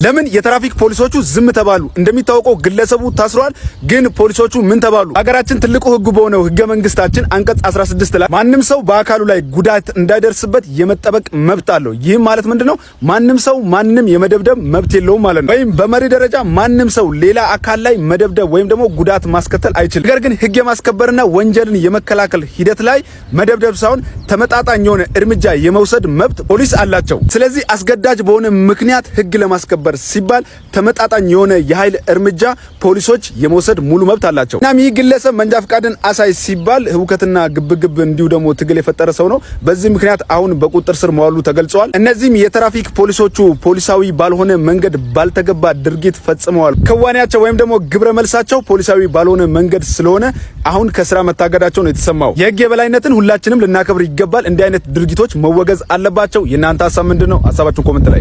ለምን የትራፊክ ፖሊሶቹ ዝም ተባሉ? እንደሚታወቀው ግለሰቡ ታስሯል፣ ግን ፖሊሶቹ ምን ተባሉ? ሀገራችን ትልቁ ህግ በሆነው ህገ መንግስታችን አንቀጽ 16 ላይ ማንም ሰው በአካሉ ላይ ጉዳት እንዳይደርስበት የመጠበቅ መብት አለው። ይህም ማለት ምንድነው? ማንም ሰው ማንም የመደብደብ መብት የለውም ማለት ነው። ወይም በመሪ ደረጃ ማንም ሰው ሌላ አካል ላይ መደብደብ ወይም ደግሞ ጉዳት ማስከተል አይችልም። ነገር ግን ህግ የማስከበርና ወንጀልን የመከላከል ሂደት ላይ መደብደብ ሳይሆን ተመጣጣኝ የሆነ እርምጃ የመውሰድ መብት ፖሊስ አላቸው። ስለዚህ አስገዳጅ በሆነ ምክንያት ህግ ለማስከበር ሲባል ተመጣጣኝ የሆነ የኃይል እርምጃ ፖሊሶች የመውሰድ ሙሉ መብት አላቸው። እናም ይህ ግለሰብ መንጃ ፈቃድን አሳይ ሲባል ህውከትና ግብግብ እንዲሁ ደግሞ ትግል የፈጠረ ሰው ነው። በዚህ ምክንያት አሁን በቁጥጥር ስር መዋሉ ተገልጿል። እነዚህም የትራፊክ ፖሊሶቹ ፖሊሳዊ ባልሆነ መንገድ ባልተገባ ድርጊት ፈጽመዋል። ከዋኔያቸው ወይም ደግሞ ግብረ መልሳቸው ፖሊሳዊ ባልሆነ መንገድ ስለሆነ አሁን ከስራ መታገዳቸው ነው የተሰማው። የህግ የበላይነትን ሁላችንም ልናከብር ይገባል። እንዲህ አይነት ድርጊቶች መወገዝ አለባቸው። የእናንተ ሀሳብ ምንድነው? ሀሳባችሁን ኮሜንት ላይ